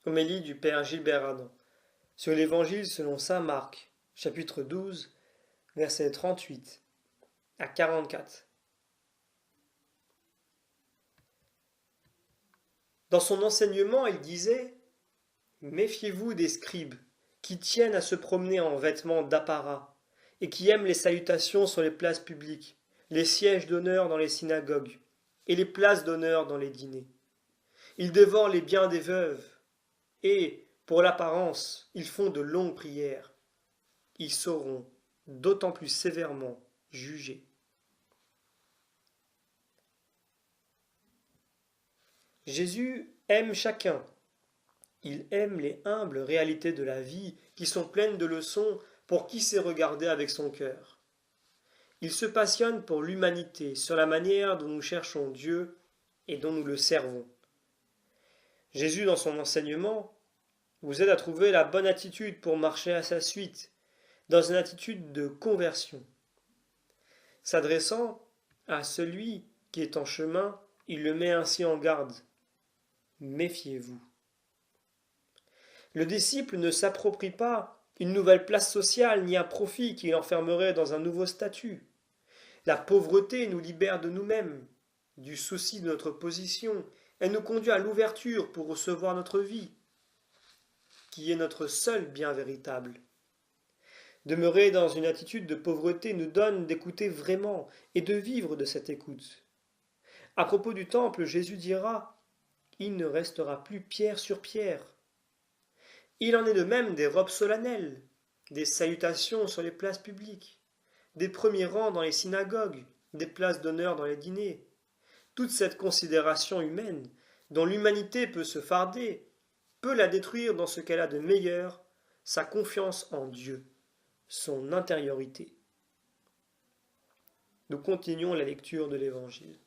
Homélie du Père Gilbert Adam sur l'Évangile selon saint Marc, chapitre 12, versets 38 à 44. Dans son enseignement, il disait: méfiez-vous des scribes qui tiennent à se promener en vêtements d'apparat et qui aiment les salutations sur les places publiques, les sièges d'honneur dans les synagogues et les places d'honneur dans les dîners. Ils dévorent les biens des veuves et, pour l'apparence, ils font de longues prières. Ils seront d'autant plus sévèrement jugés. Jésus aime chacun. Il aime les humbles réalités de la vie qui sont pleines de leçons pour qui sait regarder avec son cœur. Il se passionne pour l'humanité, sur la manière dont nous cherchons Dieu et dont nous le servons. Jésus, dans son enseignement, vous aide à trouver la bonne attitude pour marcher à sa suite, dans une attitude de conversion. S'adressant à celui qui est en chemin, il le met ainsi en garde. Méfiez-vous. Le disciple ne s'approprie pas une nouvelle place sociale ni un profit qui l'enfermerait dans un nouveau statut. La pauvreté nous libère de nous-mêmes, du souci de notre position. Elle nous conduit à l'ouverture pour recevoir notre vie, qui est notre seul bien véritable. Demeurer dans une attitude de pauvreté nous donne d'écouter vraiment et de vivre de cette écoute. À propos du temple, Jésus dira: il ne restera plus pierre sur pierre. Il en est de même des robes solennelles, des salutations sur les places publiques, des premiers rangs dans les synagogues, des places d'honneur dans les dîners. Toute cette considération humaine, dont l'humanité peut se farder, peut la détruire dans ce qu'elle a de meilleur, sa confiance en Dieu, son intériorité. Nous continuons la lecture de l'Évangile.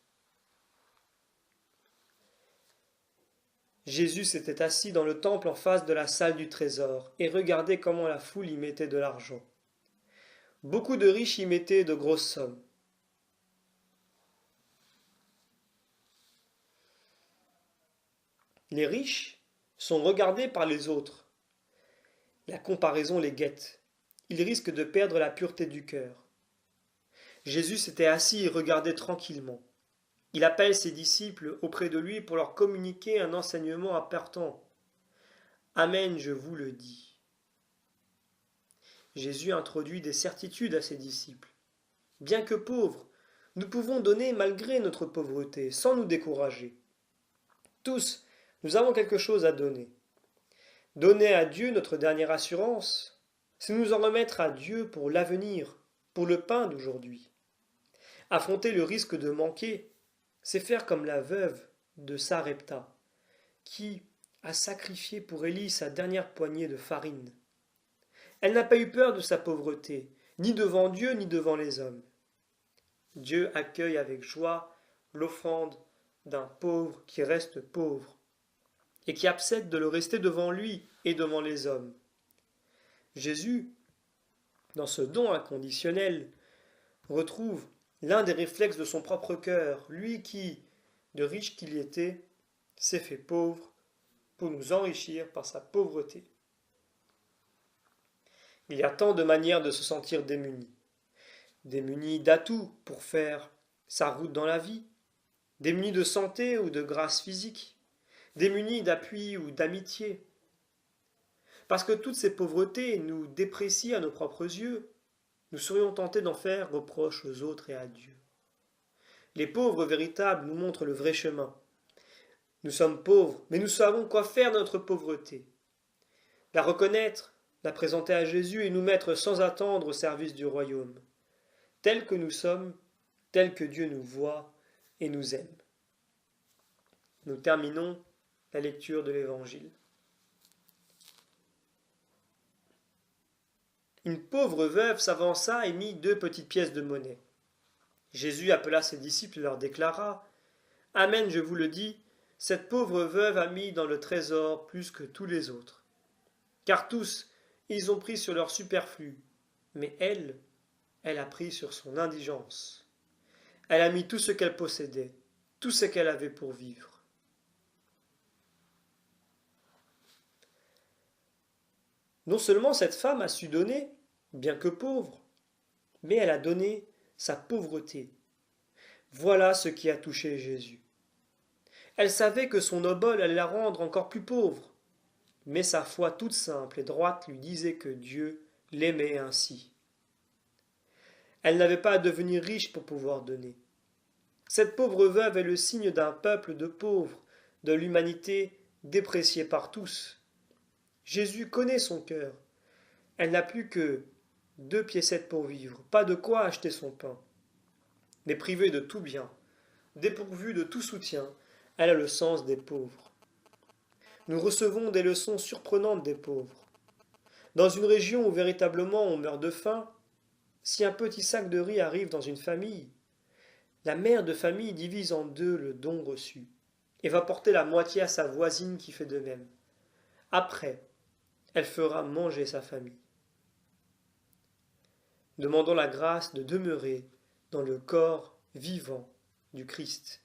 Jésus s'était assis dans le temple en face de la salle du trésor et regardait comment la foule y mettait de l'argent. Beaucoup de riches y mettaient de grosses sommes. Les riches sont regardés par les autres. La comparaison les guette. Ils risquent de perdre la pureté du cœur. Jésus s'était assis et regardait tranquillement. Il appelle ses disciples auprès de lui pour leur communiquer un enseignement important. Amen, je vous le dis. Jésus introduit des certitudes à ses disciples. Bien que pauvres, nous pouvons donner malgré notre pauvreté, sans nous décourager. Tous, nous avons quelque chose à donner. Donner à Dieu notre dernière assurance, c'est nous en remettre à Dieu pour l'avenir, pour le pain d'aujourd'hui. Affronter le risque de manquer, c'est faire comme la veuve de Sarepta, qui a sacrifié pour Élie sa dernière poignée de farine. Elle n'a pas eu peur de sa pauvreté, ni devant Dieu, ni devant les hommes. Dieu accueille avec joie l'offrande d'un pauvre qui reste pauvre, et qui accepte de le rester devant lui et devant les hommes. Jésus, dans ce don inconditionnel, retrouve l'un des réflexes de son propre cœur, lui qui, de riche qu'il était, s'est fait pauvre pour nous enrichir par sa pauvreté. Il y a tant de manières de se sentir démuni. Démuni d'atouts pour faire sa route dans la vie, démuni de santé ou de grâce physique, démuni d'appui ou d'amitié. Parce que toutes ces pauvretés nous déprécient à nos propres yeux, nous serions tentés d'en faire reproche aux autres et à Dieu. Les pauvres véritables nous montrent le vrai chemin. Nous sommes pauvres, mais nous savons quoi faire de notre pauvreté. La reconnaître, la présenter à Jésus et nous mettre sans attendre au service du royaume. Tels que nous sommes, tels que Dieu nous voit et nous aime. Nous terminons la lecture de l'Évangile. Une pauvre veuve s'avança et mit 2 petites pièces de monnaie. Jésus appela ses disciples et leur déclara: Amen, je vous le dis, cette pauvre veuve a mis dans le trésor plus que tous les autres. Car tous, ils ont pris sur leur superflu, mais elle a pris sur son indigence. Elle a mis tout ce qu'elle possédait, tout ce qu'elle avait pour vivre. Non seulement cette femme a su donner, bien que pauvre, mais elle a donné sa pauvreté. Voilà ce qui a touché Jésus. Elle savait que son obole allait la rendre encore plus pauvre, mais sa foi toute simple et droite lui disait que Dieu l'aimait ainsi. Elle n'avait pas à devenir riche pour pouvoir donner. Cette pauvre veuve est le signe d'un peuple de pauvres, de l'humanité dépréciée par tous. Jésus connaît son cœur. Elle n'a plus que 2 piécettes pour vivre, pas de quoi acheter son pain. Mais privée de tout bien, dépourvue de tout soutien, elle a le sens des pauvres. Nous recevons des leçons surprenantes des pauvres. Dans une région où véritablement on meurt de faim, si un petit sac de riz arrive dans une famille, la mère de famille divise en deux le don reçu et va porter la moitié à sa voisine qui fait de même. Après, elle fera manger sa famille. Demandons la grâce de demeurer dans le corps vivant du Christ.